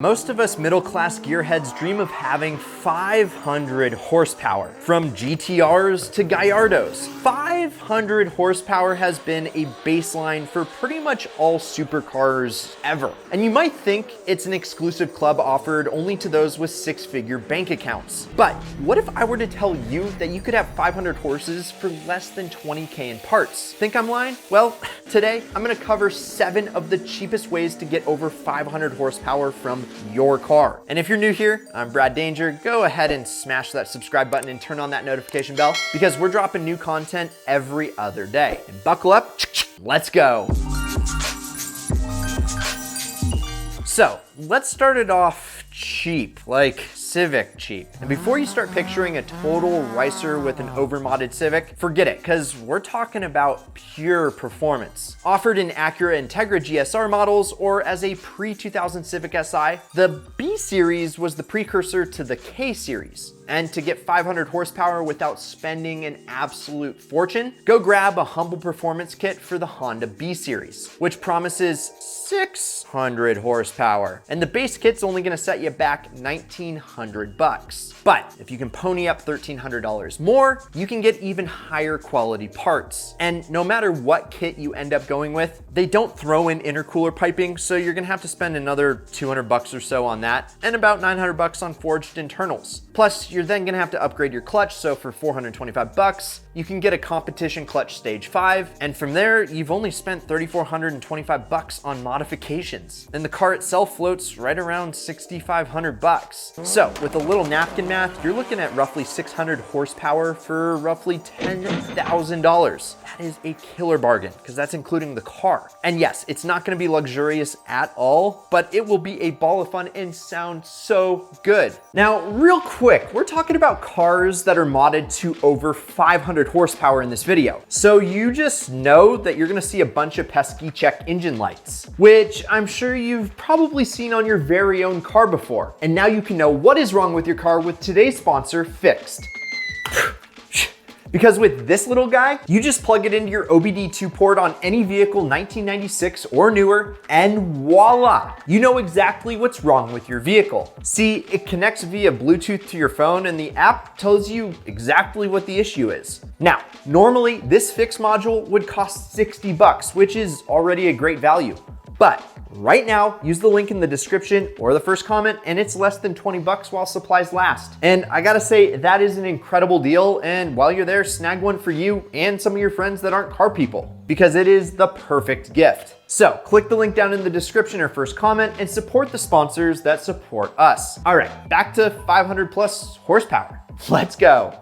Most of us middle-class gearheads dream of having 500 horsepower. From GTRs to Gallardos, 500 horsepower has been a baseline for pretty much all supercars ever. And you might think it's an exclusive club offered only to those with six-figure bank accounts. But what if I were to tell you that you could have 500 horses for less than 20K in parts? Think I'm lying? Well, today I'm gonna cover 7 of the cheapest ways to get over 500 horsepower from your car. And if you're new here, I'm Brad Danger. Go ahead and smash that subscribe button and turn on that notification bell because we're dropping new content every other day. And buckle up, let's go. So let's start it off cheap, like Civic cheap. And before you start picturing a total ricer with an overmodded Civic, forget it, because we're talking about pure performance. Offered in Acura Integra GSR models or as a pre-2000 Civic Si, the B Series was the precursor to the K Series. And to get 500 horsepower without spending an absolute fortune, go grab a humble performance kit for the Honda B Series, which promises 600 horsepower. And the base kit's only gonna set you back $1,900. But if you can pony up $1,300 more, you can get even higher quality parts. And no matter what kit you end up going with, they don't throw in intercooler piping, so you're gonna have to spend another 200 bucks or so on that, and about 900 bucks on forged internals. Plus, you're then gonna have to upgrade your clutch, so for 425 bucks, you can get a competition clutch stage 5, and from there, you've only spent 3,425 bucks on modifications. And the car itself floats right around 6,500 bucks. So with a little napkin math, you're looking at roughly 600 horsepower for roughly $10,000. That is a killer bargain, because that's including the car. And yes, it's not gonna be luxurious at all, but it will be a ball of fun and sound so good. Now, real quick, we're talking about cars that are modded to over 500 horsepower in this video. So you just know that you're gonna see a bunch of pesky check engine lights, which I'm sure you've probably seen on your very own car before. And now you can know what is wrong with your car with today's sponsor, Fixed. Because with this little guy, you just plug it into your OBD2 port on any vehicle 1996 or newer, and voila, you know exactly what's wrong with your vehicle. See, it connects via Bluetooth to your phone and the app tells you exactly what the issue is. Now, normally this fix module would cost 60 bucks, which is already a great value. But right now, use the link in the description or the first comment, and it's less than 20 bucks while supplies last. And I gotta say, that is an incredible deal. And while you're there, snag one for you and some of your friends that aren't car people, because it is the perfect gift. So click the link down in the description or first comment and support the sponsors that support us. All right, back to 500 plus horsepower. Let's go.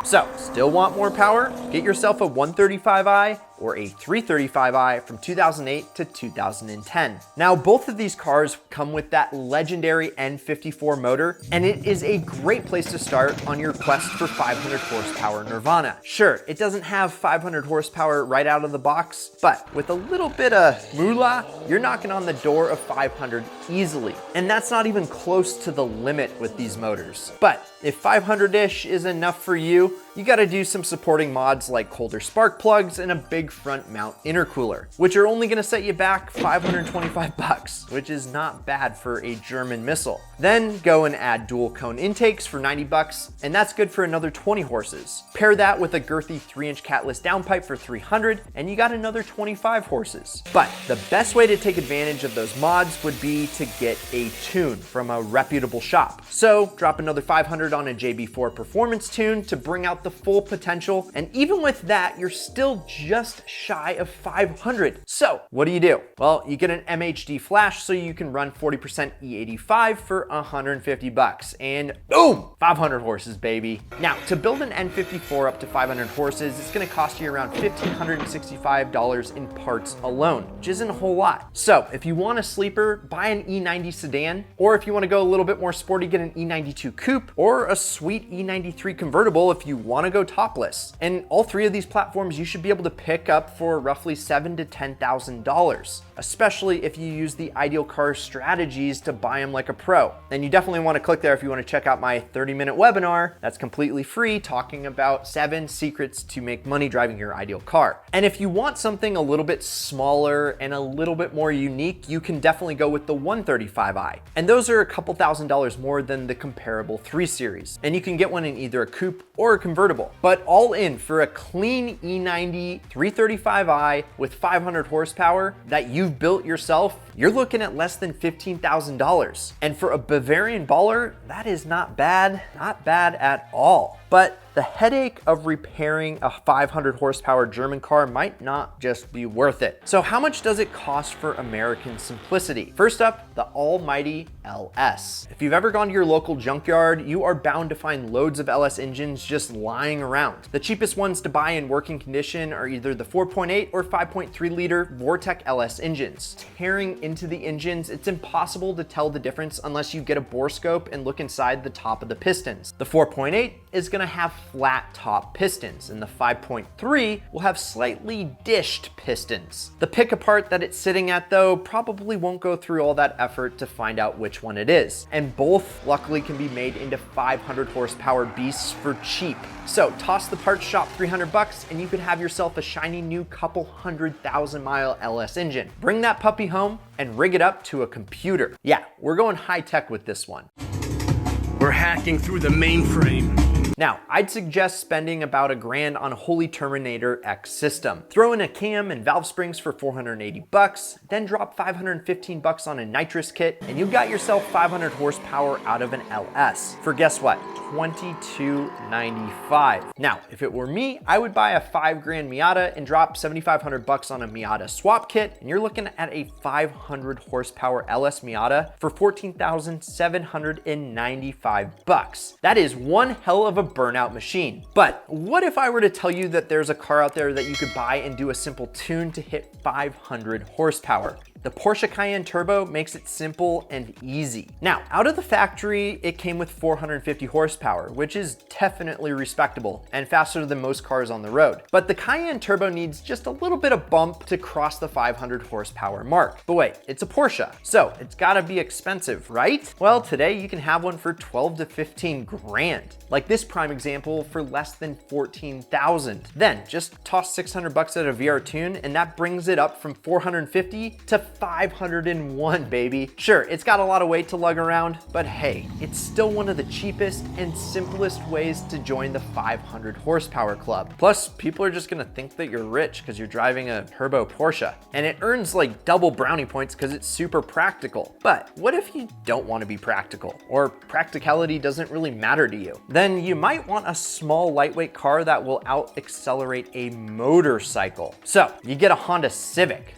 So, still want more power? Get yourself a 135i or a 335i from 2008 to 2010. Now, both of these cars come with that legendary N54 motor, and it is a great place to start on your quest for 500 horsepower nirvana. Sure, it doesn't have 500 horsepower right out of the box, but with a little bit of moolah, you're knocking on the door of 500 easily. And that's not even close to the limit with these motors. But if 500-ish is enough for you, you gotta do some supporting mods like colder spark plugs and a big front mount intercooler, which are only gonna set you back 525 bucks, which is not bad for a German missile. Then go and add dual cone intakes for 90 bucks, and that's good for another 20 horses. Pair that with a girthy 3-inch catless downpipe for 300, and you got another 25 horses. But the best way to take advantage of those mods would be to get a tune from a reputable shop. So drop another 500 on a JB4 performance tune to bring out the full potential, and even with that, you're still just shy of 500. So what do? Well, you get an MHD flash so you can run 40% E85 for 150 bucks, and boom, 500 horses, baby. Now, to build an N54 up to 500 horses, it's gonna cost you around $1,565 in parts alone, which isn't a whole lot. So if you want a sleeper, buy an E90 sedan, or if you wanna go a little bit more sporty, get an E92 coupe, or a sweet E93 convertible if you wanna go topless. And all 3 of these platforms, you should be able to pick pickup for roughly $7,000 to $10,000, especially if you use the Ideal Car strategies to buy them like a pro. And you definitely want to click there if you want to check out my 30-minute webinar that's completely free, talking about 7 secrets to make money driving your ideal car. And if you want something a little bit smaller and a little bit more unique, you can definitely go with the 135i. And those are a couple $1,000s more than the comparable 3 Series. And you can get one in either a coupe or a convertible. But all in, for a clean E90 335i with 500 horsepower that you've built yourself, you're looking at less than $15,000. And for a Bavarian baller, that is not bad at all. But the headache of repairing a 500 horsepower German car might not just be worth it. So how much does it cost for American simplicity? First up, the almighty LS. If you've ever gone to your local junkyard, you are bound to find loads of LS engines just lying around. The cheapest ones to buy in working condition are either the 4.8 or 5.3 liter Vortec LS engines. Tearing into the engines, it's impossible to tell the difference unless you get a bore scope and look inside the top of the pistons. The 4.8 is gonna have flat top pistons, and the 5.3 will have slightly dished pistons. The pick apart that it's sitting at though probably won't go through all that effort to find out which one it is. And both luckily can be made into 500 horsepower beasts for cheap. So toss the parts shop $300 and you could have yourself a shiny new couple 100,000-mile LS engine. Bring that puppy home and rig it up to a computer. Yeah, we're going high tech with this one. We're hacking through the mainframe. Now, I'd suggest spending about $1,000 on a Holy Terminator X system. Throw in a cam and valve springs for $480, then drop $515 on a nitrous kit, and you got yourself 500 horsepower out of an LS. For guess what? $22.95. Now, if it were me, I would buy a $5,000 Miata and drop $7,500 on a Miata swap kit, and you're looking at a 500 horsepower LS Miata for $14,795. That is one hell of a burnout machine. But what if I were to tell you that there's a car out there that you could buy and do a simple tune to hit 500 horsepower? The Porsche Cayenne Turbo makes it simple and easy. Now, out of the factory, it came with 450 horsepower, which is definitely respectable and faster than most cars on the road. But the Cayenne Turbo needs just a little bit of bump to cross the 500 horsepower mark. But wait, it's a Porsche, so it's gotta be expensive, right? Well, today you can have one for 12 to 15 grand. Like this prime example for less than 14,000. Then just toss $600 at a VR tune and that brings it up from 450 to 501, baby. Sure, it's got a lot of weight to lug around, but hey, it's still one of the cheapest and simplest ways to join the 500 horsepower club. Plus, people are just gonna think that you're rich because you're driving a turbo Porsche. And it earns like double brownie points because it's super practical. But what if you don't want to be practical, or practicality doesn't really matter to you? Then you might want a small lightweight car that will out-accelerate a motorcycle. So you get a Honda Civic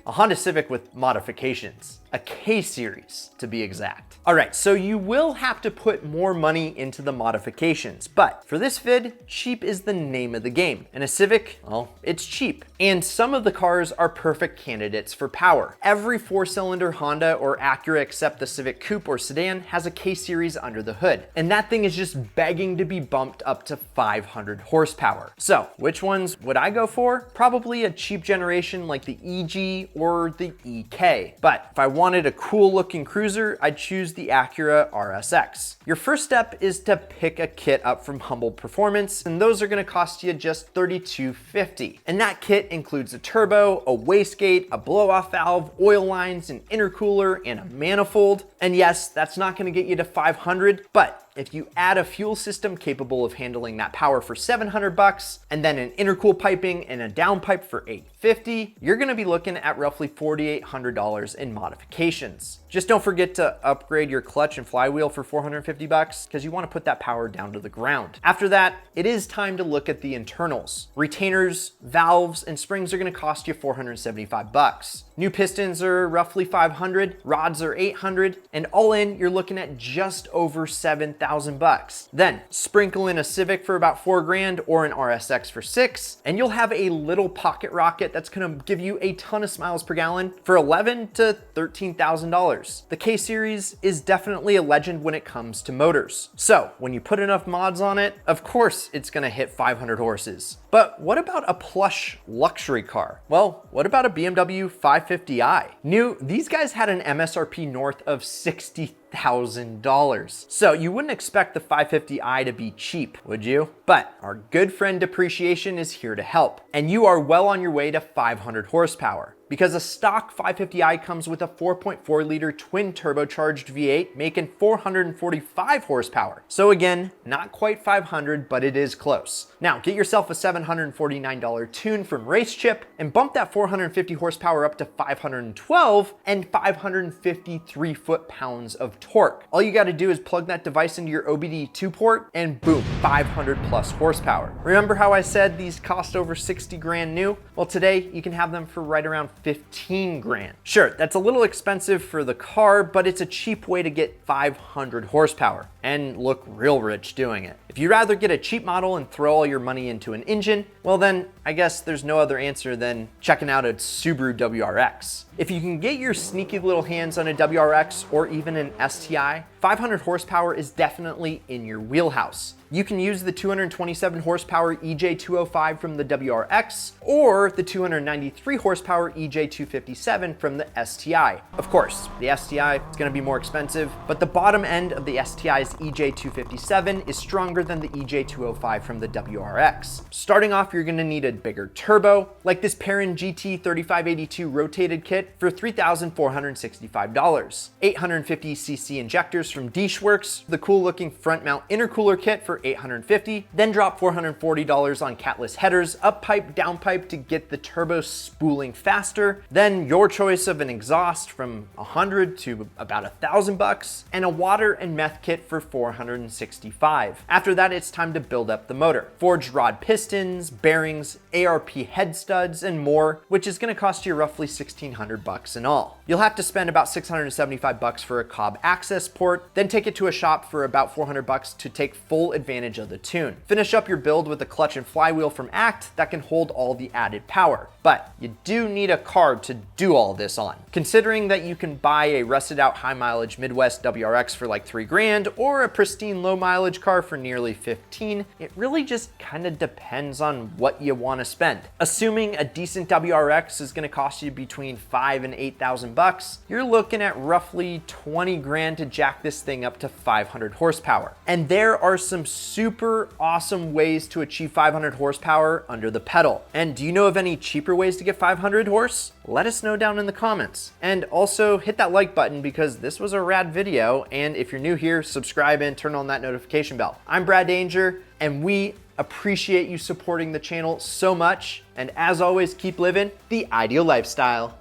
with modifications, a K-Series to be exact. All right, so you will have to put more money into the modifications, but for this vid, cheap is the name of the game. And a Civic, well, it's cheap. And some of the cars are perfect candidates for power. Every 4-cylinder Honda or Acura except the Civic Coupe or sedan has a K-Series under the hood. And that thing is just begging to be bumped up to 500 horsepower. So which ones would I go for? Probably a cheap generation like the EG or the EK. But if I wanted a cool looking cruiser, I'd choose the Acura RSX. Your first step is to pick a kit up from Humble Performance, and those are gonna cost you just $32.50. And that kit includes a turbo, a wastegate, a blow-off valve, oil lines, an intercooler, and a manifold. And yes, that's not gonna get you to 500, but if you add a fuel system capable of handling that power for $700 and then an intercool piping and a downpipe for $850, you're gonna be looking at roughly $4,800 in modifications. Just don't forget to upgrade your clutch and flywheel for $450 because you wanna put that power down to the ground. After that, it is time to look at the internals. Retainers, valves, and springs are gonna cost you $475. New pistons are roughly $500, rods are $800, and all in, you're looking at just over $7,000. Then sprinkle in a Civic for about $4,000 or an RSX for $6,000, and you'll have a little pocket rocket that's gonna give you a ton of miles per gallon for $11,000 to $13,000. The K-Series is definitely a legend when it comes to motors. So when you put enough mods on it, of course it's gonna hit 500 horses. But what about a plush luxury car? Well, what about a BMW 550i? These guys had an MSRP north of $60,000. So you wouldn't expect the 550i to be cheap, would you? But our good friend depreciation is here to help. And you are well on your way to 500 horsepower. Because a stock 550i comes with a 4.4 liter twin turbocharged V8 making 445 horsepower. So again, not quite 500, but it is close. Now get yourself a $749 tune from Race Chip and bump that 450 horsepower up to 512 and 553 foot-pounds of torque. All you gotta do is plug that device into your OBD2 port and boom, 500 plus horsepower. Remember how I said these cost over 60 grand new? Well, today you can have them for right around 15 grand. Sure, that's a little expensive for the car, but it's a cheap way to get 500 horsepower and look real rich doing it. If you'd rather get a cheap model and throw all your money into an engine, well then, I guess there's no other answer than checking out a Subaru WRX. If you can get your sneaky little hands on a WRX or even an STI, 500 horsepower is definitely in your wheelhouse. You can use the 227 horsepower EJ205 from the WRX or the 293 horsepower EJ257 from the STI. Of course, the STI is going to be more expensive, but the bottom end of the STI's EJ257 is stronger than the EJ205 from the WRX. Starting off, you're going to need a bigger turbo, like this Perrin GT3582 rotated kit for $3,465. 850cc injectors from Dishworks, the cool looking front mount intercooler kit for $850, then drop $440 on catless headers, up pipe, down pipe to get the turbo spooling faster, then your choice of an exhaust from $100 to about $1,000, and a water and meth kit for $465. After that, it's time to build up the motor. Forged rod pistons, bearings, ARP head studs, and more, which is gonna cost you roughly $1,600 in all. You'll have to spend about $675 for a Cobb access port, then take it to a shop for about $400 to take full advantage of the tune. Finish up your build with a clutch and flywheel from ACT that can hold all the added power. But you do need a car to do all this on. Considering that you can buy a rusted out high mileage Midwest WRX for like 3 grand or a pristine low mileage car for nearly 15, it really just kind of depends on what you want to spend. Assuming a decent WRX is going to cost you between $5,000 and $8,000, you're looking at roughly 20 grand to jack this thing up to 500 horsepower. And there are some super awesome ways to achieve 500 horsepower under the pedal. And do you know of any cheaper ways to get 500 horse? Let us know down in the comments. And also hit that like button because this was a rad video. And if you're new here, subscribe and turn on that notification bell. I'm Brad Danger, and we appreciate you supporting the channel so much. And as always, keep living the ideal lifestyle.